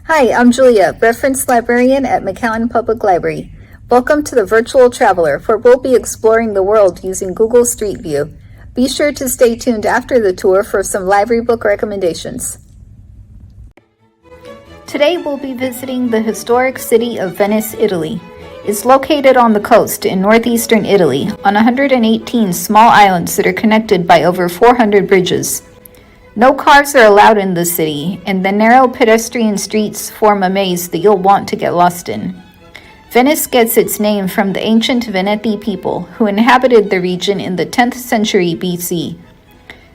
Hi, I'm Julia, Reference Librarian at McAllen Public Library. Welcome to the Virtual Traveler, where we'll be exploring the world using Google Street View. Be sure to stay tuned after the tour for some library book recommendations. Today we'll be visiting the historic city of Venice, Italy. It's located on the coast in northeastern Italy, on 118 small islands that are connected by over 400 bridges. No cars are allowed in the city, and the narrow pedestrian streets form a maze that you'll want to get lost in. Venice gets its name from the ancient Veneti people who inhabited the region in the 10th century BC.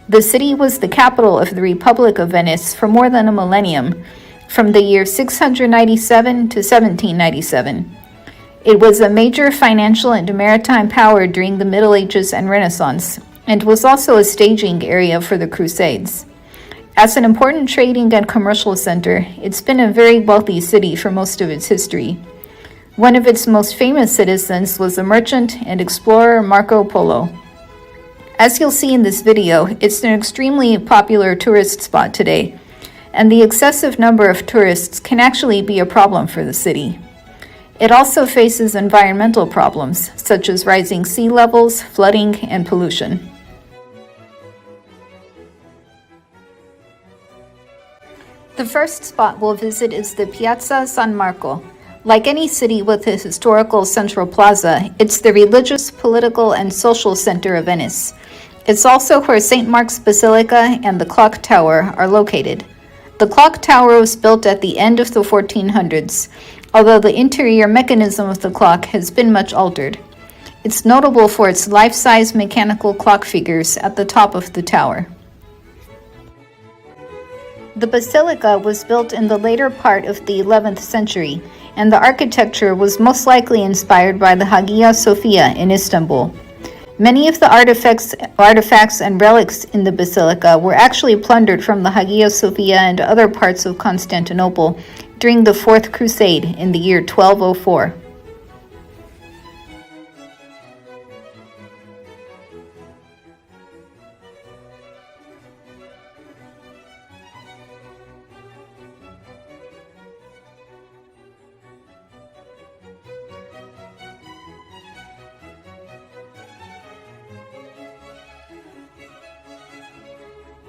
The city was the capital of the Republic of Venice for more than a millennium, from the year 697 to 1797. It was a major financial and maritime power during the Middle Ages and Renaissance, and was also a staging area for the Crusades. As an important trading and commercial center, it's been a very wealthy city for most of its history. One of its most famous citizens was the merchant and explorer Marco Polo. As you'll see in this video, it's an extremely popular tourist spot today, and the excessive number of tourists can actually be a problem for the city. It also faces environmental problems, such as rising sea levels, flooding, and pollution. The first spot we'll visit is the Piazza San Marco. Like any city with a historical central plaza, it's the religious, political, and social center of Venice. It's also where St. Mark's Basilica and the Clock Tower are located. The clock tower was built at the end of the 1400s, although the interior mechanism of the clock has been much altered. It's notable for its life-size mechanical clock figures at the top of the tower. The basilica was built in the later part of the 11th century, and the architecture was most likely inspired by the Hagia Sophia in Istanbul. Many of the artifacts and relics in the basilica were actually plundered from the Hagia Sophia and other parts of Constantinople during the Fourth Crusade in the year 1204.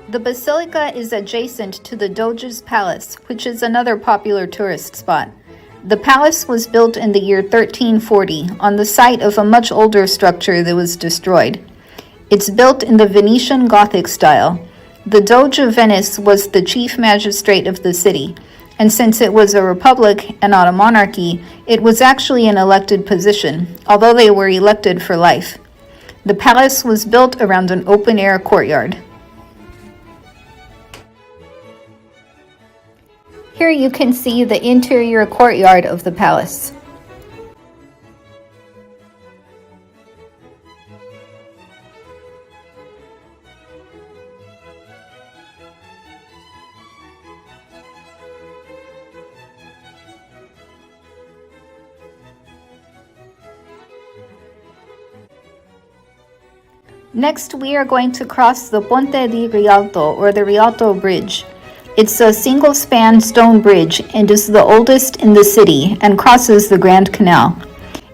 The basilica is adjacent to the Doge's Palace, which is another popular tourist spot. The palace was built in the year 1340 on the site of a much older structure that was destroyed. It's built in the Venetian Gothic style. The Doge of Venice was the chief magistrate of the city, and since it was a republic and not a monarchy, it was actually an elected position, although they were elected for life. The palace was built around an open-air courtyard. Here you can see the interior courtyard of the palace. Next, we are going to cross the Ponte di Rialto, or the Rialto Bridge. It's a single-span stone bridge and is the oldest in the city and crosses the Grand Canal.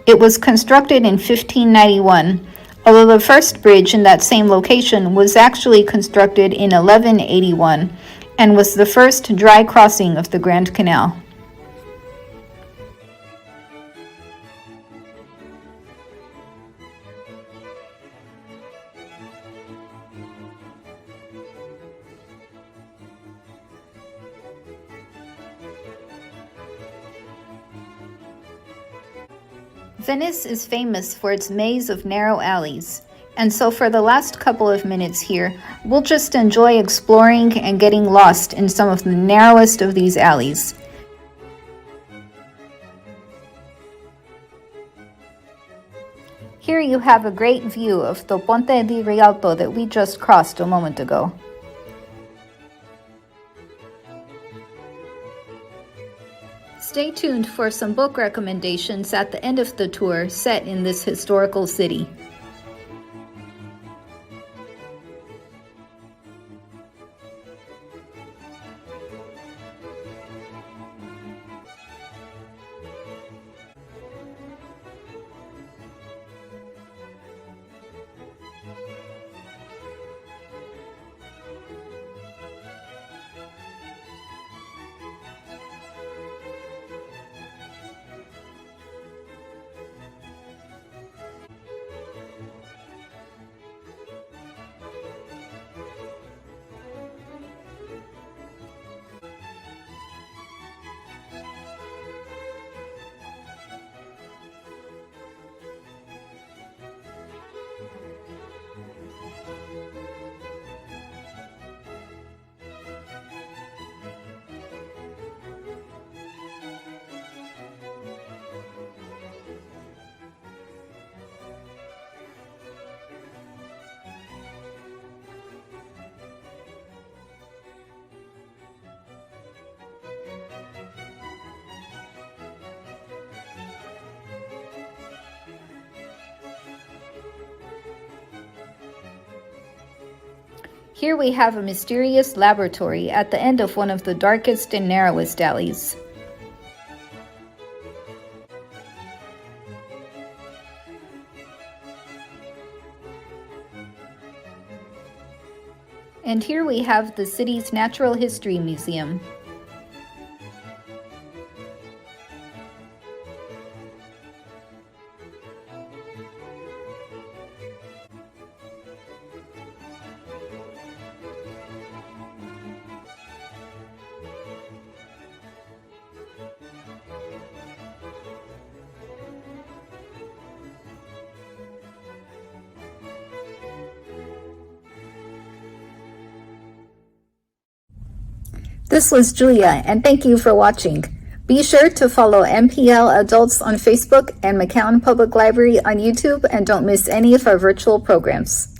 It was constructed in 1591, although the first bridge in that same location was actually constructed in 1181 and was the first dry crossing of the Grand Canal. Venice is famous for its maze of narrow alleys, and so for the last couple of minutes here, we'll just enjoy exploring and getting lost in some of the narrowest of these alleys. Here you have a great view of the Ponte di Rialto that we just crossed a moment ago. Stay tuned for some book recommendations at the end of the tour set in this historical city. Here we have a mysterious laboratory at the end of one of the darkest and narrowest alleys. And here we have the city's Natural History Museum. This was Julia, and thank you for watching. Be sure to follow MPL Adults on Facebook and McAllen Public Library on YouTube, and don't miss any of our virtual programs.